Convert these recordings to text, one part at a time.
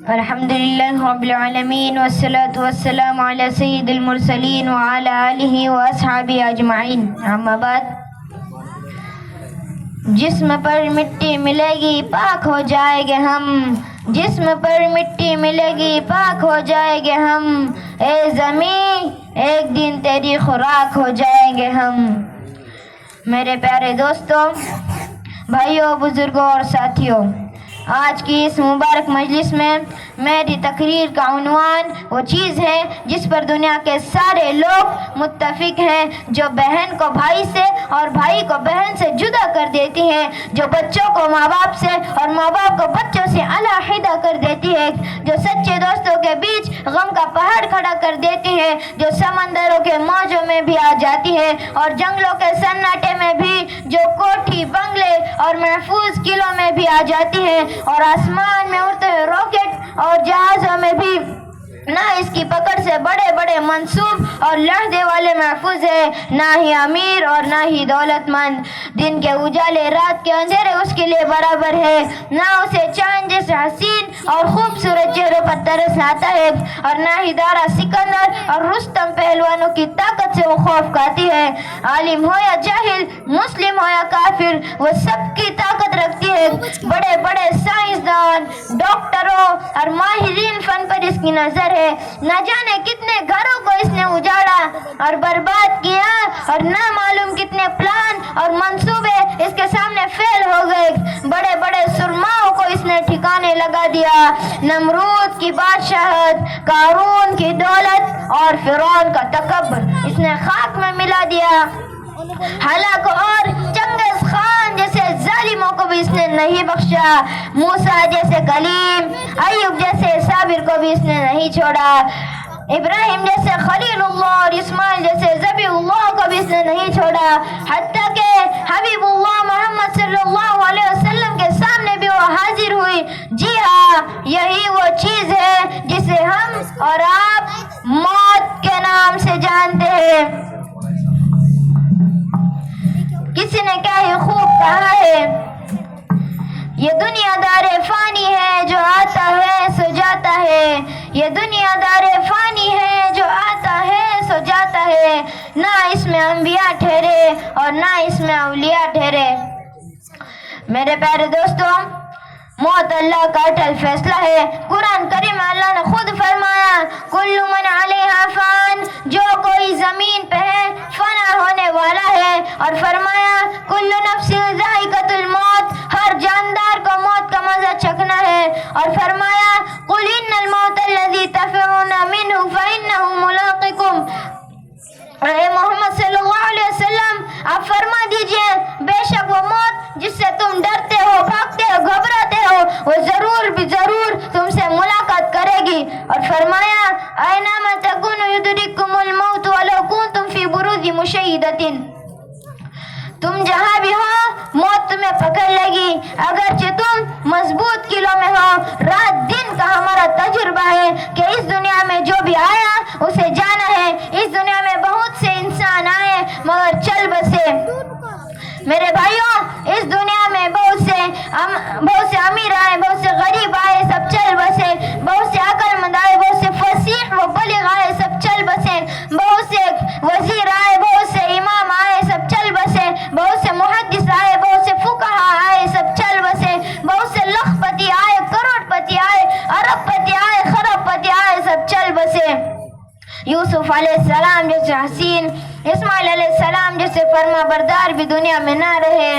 الحمدللہ رب العالمین والصلاة والسلام علی سید المرسلین وعلی آلہ واصحابہ اجمعین، اما بعد۔ جسم پر مٹی ملے گی پاک ہو جائیں گے ہم، جسم پر مٹی ملے گی پاک ہو جائیں گے ہم، اے زمین ایک دن تیری خوراک ہو جائیں گے ہم۔ میرے پیارے دوستوں، بھائیوں، بزرگوں اور ساتھیوں، آج کی اس مبارک مجلس میں میری تقریر کا عنوان وہ چیز ہے جس پر دنیا کے سارے لوگ متفق ہیں، جو بہن کو بھائی سے اور بھائی کو بہن سے جدا کر دیتی ہے، جو بچوں کو ماں باپ سے اور ماں باپ کو بچوں سے علیحدہ کر دیتی ہے، جو سچے دوستوں کے بیچ غم کا پہاڑ کھڑا کر دیتی ہے، جو سمندروں کے موجوں میں بھی آ جاتی ہے اور جنگلوں کے سناٹے میں بھی، جو کوٹھی بنگلے اور محفوظ قلعوں میں بھی آ جاتی ہے، اور آسمان میں اڑتے ہوئے راکٹ اور جہازوں میں بھی نہ اس کی پکڑ سے بڑے بڑے منصوب اور لڑھنے والے محفوظ ہے، نہ ہی امیر اور نہ ہی دولت مند۔ دن کے اجالے رات کے اندھیرے اس کے لیے برابر ہے، نہ اسے چاند جیسے حسین اور خوبصورت چہروں پر ترس آتا ہے، اور نہ ہی دارا سکندر اور رستم پہلوانوں کی طاقت سے وہ خوف کھاتی ہے۔ عالم ہو یا جاہل، مسلم ہو یا کافر، وہ سب کی طاقت رکھتی ہے۔ بڑے بڑے سائنسدان، ڈاکٹروں اور ماہرین فن پر اس کی نظر ہے، نہ جانے کتنے گھروں کو اس نے اجاڑا اور برباد کیا، اور نہ معلوم کتنے پلان اور منصوبے اس کے سامنے فیل ہو گئے۔ بڑے بڑے سرماؤں کو اس نے ٹھکانے لگا دیا، نمرود کی بادشاہت، قارون کی دولت اور فرعون کا تکبر اس نے خاک میں ملا دیا۔ ہلاک اور چنگیز خان جیسے ظالموں کو بھی اس نے نہیں بخشا، موسیٰ جیسے کلیم، ایوب جیسے صابر کو بھی اس نے نہیں چھوڑا، ابراہیم جیسے خلیل اللہ اور اسماعیل جیسے ذبیح اللہ کو بھی اس نے نہیں چھوڑا، حتیٰ کہ حبیب اللہ محمد صلی اللہ علیہ وسلم کے سامنے بھی وہ حاضر ہوئی۔ جی ہاں، یہی وہ چیز ہے جسے ہم اور آپ موت کے نام سے جانتے ہیں۔ کسی نے کیا ہی خوب کہا ہے، یہ دنیا دار فانی ہے جو آتا ہے سو جاتا ہے، یہ دنیا دار فانی ہے جو آتا ہے سو جاتا ہے، نہ اس میں انبیاء ٹھہرے اور نہ اس میں اولیاء ٹھہرے۔ میرے پیارے دوستوں، موت اللہ کا اٹل فیصلہ ہے۔ قرآن کریم میں اللہ نے خود فرمایا، کل من علیہا فان، جو کوئی زمین پہ ہے فنا ہونے والا ہے، اور فرمایا کل نفس ذائقۃ الموت، ہر جاندار کو موت کا مزہ چکھنا ہے، اور فرمایا قل ان الموت الذی تفرون منہ فانہ ملاقکم۔ اے محمد صلی اللہ علیہ وسلم، آپ فرما دیجئے بے شک وہ موت جس سے تم ڈرتے ہو، بھاگتے ہو، گھبراتے ہو، وہ ضرور بھی ضرور تم سے ملاقات کرے گی، اور فرمایا اینما تکونوا یدرککم الموت ولو کنتم فی بروج مشیدۃ، تم جہاں بھی ہو موت تمہیں پکڑ لے گی، اگرچہ تم مضبوط قلعوں میں ہو۔ رات دن کا ہمارا تجربہ ہے کہ اس دنیا میں جو بھی آیا اسے جانا ہے، اس دنیا میں بہت سے انسان آئے مگر چل بسے۔ میرے بھائیوں، اس دنیا میں بہت سے امیر آئے، بہت سے غریب آئے، سب چل بسے، بہت سے عقل مند آئے، بہت سے فصیح و بلغ آئے، سب چل بسے، بہت سے وزیر آئے، بہت سے امام آئے، سب چل بسے، بہت سے محدث آئے، بہت سے فقہا آئے، سب چل بسے، بہت سے لکھ پتی آئے، کروڑ پتی آئے، ارب پتی آئے، خرب پتی آئے، سب چل بسے۔ یوسف علیہ السلام جیسے حسین، اسماعیل علیہ السلام جیسے فرما بردار بھی دنیا میں نہ رہے،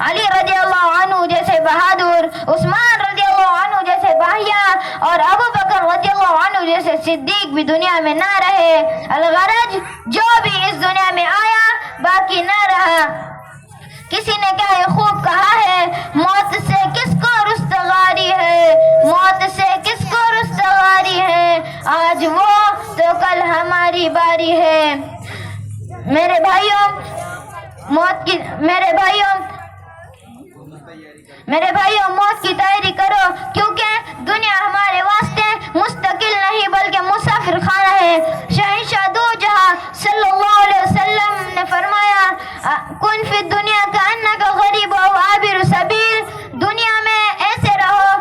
علی رضی اللہ عنہ جیسے بہادر، عثمان رضی اللہ عنہ جیسے باہیا، اور ابو بکر رضی اللہ عنہ جیسے صدیق بھی دنیا میں نہ رہے۔ الغرض جو بھی اس دنیا میں آیا باقی نہ رہا۔ کسی نے کیا یہ خوب کہا ہے، موت سے کس کو رستگاری ہے، موت سے کس کو رستگاری ہے، آج وہ تو کل ہماری باری ہے۔ میرے بھائیوں، موت کی تیاری کرو، کیونکہ دنیا ہمارے واسطے مستقل نہیں بلکہ مسافر خانہ ہے۔ شہنشاہ دو جہاں صلی اللہ علیہ وسلم نے فرمایا، کن فی الدنیا کأنک غریب و عابر سبیل، دنیا میں ایسے رہو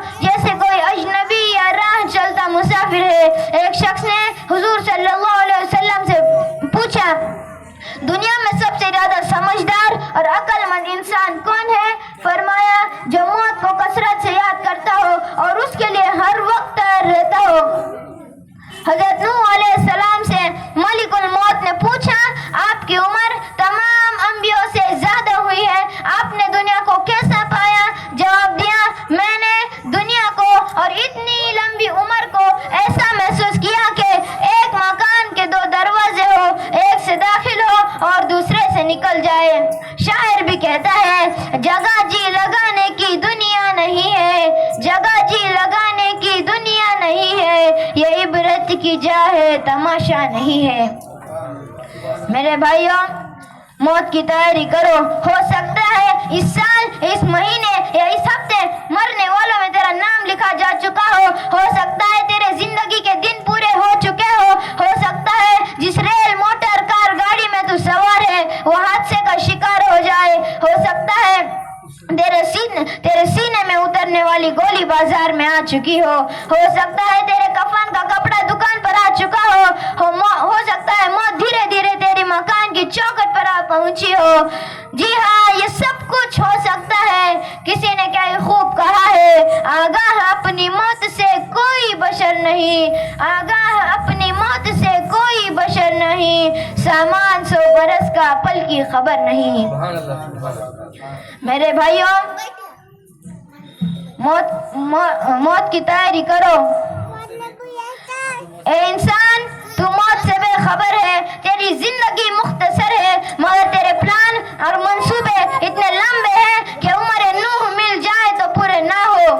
اور عقل مند انسان کون ہے؟ فرمایا جو موت کو کثرت سے یاد کرتا ہو اور اس کے لیے ہر وقت تیار رہتا ہو۔ حضرت نوح علیہ السلام سے ملک الموت نے پوچھا آپ کی عمر تمام انبیاء سے زیادہ ہوئی ہے، آپ نے دنیا کو کیسا پایا؟ جواب دیا میں نے دنیا کو اور اتنی لمبی عمر کو ایسا محسوس کیا کہ ایک مکان کے 2 دروازے ہو، ایک سے داخل ہو اور دوسرے سے نکل جائے۔ شاعر بھی کہتا ہے جگہ جی لگانے کی دنیا نہیں ہے، جگہ جی لگانے کی دنیا نہیں ہے، یہ عبرت کی جا ہے تماشا نہیں ہے۔ میرے بھائیوں موت کی تیاری کرو، ہو سکتا ہے اس سال، اس مہینے یا اس ہفتے مرنے والوں میں تیرا نام لکھا جا چکا ہو سکتا ہے تیرے زندگی کے دن پورے ہو چکے ہو سکتا ہے جس ریل موٹر کار گاڑی میں تو سوار ہے وہ حادثے کا شکار ہو جائے، ہو سکتا ہے تیرے سینے میں اترنے والی گولی بازار میں آ چکی ہو سکتا ہے تیرے کفن کا کپڑا دکان پر آ چکا ہو سکتا ہے موت دھیرے دھیرے تیری مکان کی چوکھٹ پر آ پہنچی ہو۔ جی ہاں یہ سب کچھ ہو سکتا ہے۔ کسی نے کیا خوب کہا ہے آگاہ اپنی موت سے کوئی بشر نہیں، آگاہ اپنی موت سے کوئی بشر نہیں، سامان 100 برس کا پل کی خبر نہیں۔ میرے بھائیوں موت کی تیاری کرو۔ اے انسان تو موت سے بے خبر ہے، تیری زندگی مختصر ہے مگر تیرے پلان اور منصوبے اتنے لمبے ہیں کہ عمر نوح مل جائے تو پورے نہ ہو۔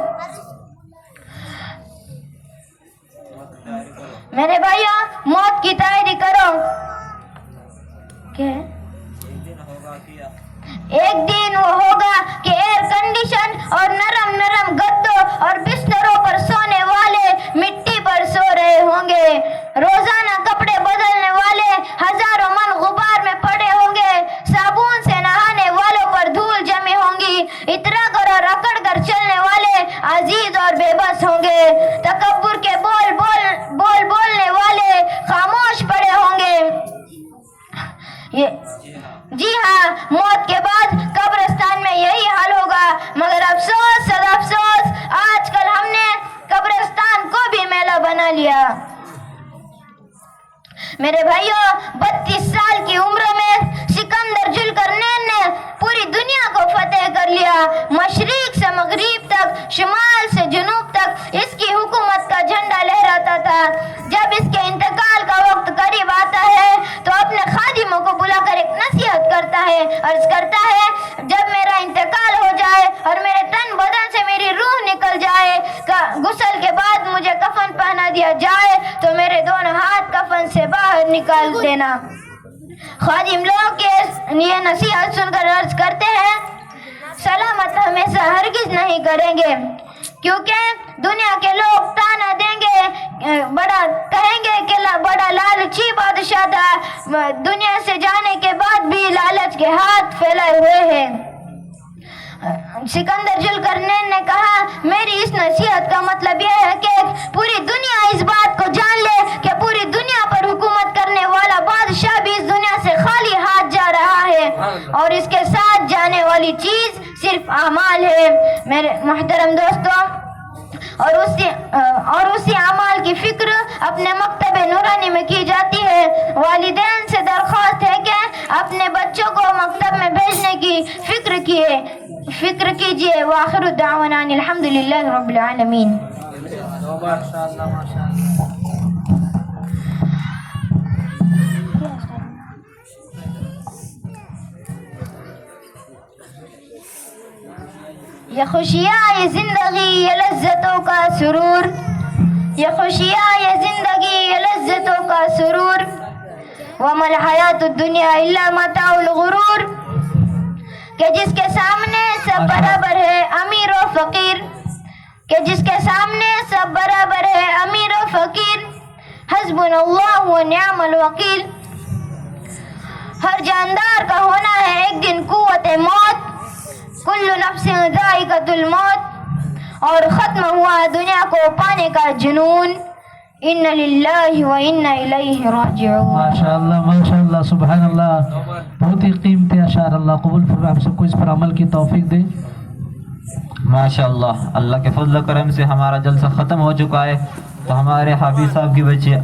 میرے بھائیوں موت کی تیاری کرو۔ کیا ایک دن وہ ہوگا کہ ایئر کنڈیشن اور نرم گدوں اور بستروں پر سونے والے مٹی پر سو رہے ہوں گے، روزانہ کپڑے بدلنے والے ہزاروں من غبار میں پڑے ہوں گے، صابن سے نہانے والوں پر دھول جمی ہوں گی، اترا کر اور اکڑ کر چلنے والے عزیز اور بے بس ہوں گے، تکبر کے بولنے والے خاموش پڑے ہوں گے۔ جی ہاں موت کے بعد قبرستان میں یہی حال ہوگا، مگر افسوس سد افسوس آج کل ہم نے قبرستان کو بھی میلہ بنا لیا۔ میرے بھائیوں 32 سال کی عمر میں سکندر ذوالقرنین نے پوری دنیا کو فتح کر لیا، مشرق سے مغرب تک، شمال سے جنوب تک اس کی حکومت کا جھنڈا لہراتا تھا۔ جب اس کے انتقال کا وقت قریب آتا ہے تو اپنے خادموں کو بلا کر ایک نصیحت کرتا ہے، عرض کرتا ہے جب میرا انتقال ہو جائے اور میرے تن بدن سے میری روح نکل جائے، غسل کے بعد مجھے کفن پہنا دیا جائے تو میرے دونوں ہاتھ کفن سے باہر نکال دینا۔ خادم لوگ یہ نصیحت سن کر عرض کرتے ہیں سلامت ہمیشہ ہرگز نہیں کریں گے، کیونکہ دنیا کے لوگ تانا دیں گے، کہیں گے کہ بڑا لالچی بادشاہ تھا، دنیا سے جانے کے بعد بھی لالچ کے ہاتھ پھیلائے ہوئے ہیں۔ سکندر ذوالقرنین نے کہا میری اس نصیحت کا مطلب یہ ہے کہ پوری دنیا اس بات کو جان لے کہ پوری دنیا پر حکومت کرنے والا بادشاہ بھی اس دنیا سے خالی ہاتھ جا رہا ہے اور اس کے ساتھ جانے والی چیز صرف اعمال ہے۔ میرے محترم دوستوں اور اسی اعمال کی فکر اپنے مکتب نورانی میں کی جاتی ہے۔ والدین سے درخواست ہے کہ اپنے بچوں کو مکتب میں بھیجنے کی فکر کیجیے۔ وآخر دعوانا الحمدللہ رب العالمین۔ یہ خوشیاں یہ زندگی یہ لذتوں کا سرور، یہ خوشیاں یہ زندگی یہ لذتوں کا سرور، وما الحیات الدنیا الا متاع الغرور، کہ جس کے سامنے سب برابر ہے امیر و فقیر، کہ جس کے سامنے سب برابر ہے امیر و فقیر، حسبنا اللہ و نعم الوکیل۔ ہر جاندار کا ہونا ہے ایک دن قوت موت، کل نفس ذائقۃ الموت، اور ختم ہوا دنیا کو پانے کا جنون۔ ان للہ و انا الیہ راجعون۔ ماشاءاللہ ماشاءاللہ سبحان اللہ، بہت ہی قیمتی اشعار اللہ قبول فرمائے، ہم سب کو اس پر عمل کی توفیق دے۔ ماشاءاللہ، اللہ کے فضل و کرم سے ہمارا جلسہ ختم ہو چکا ہے، تو ہمارے حافظ صاحب کی بچے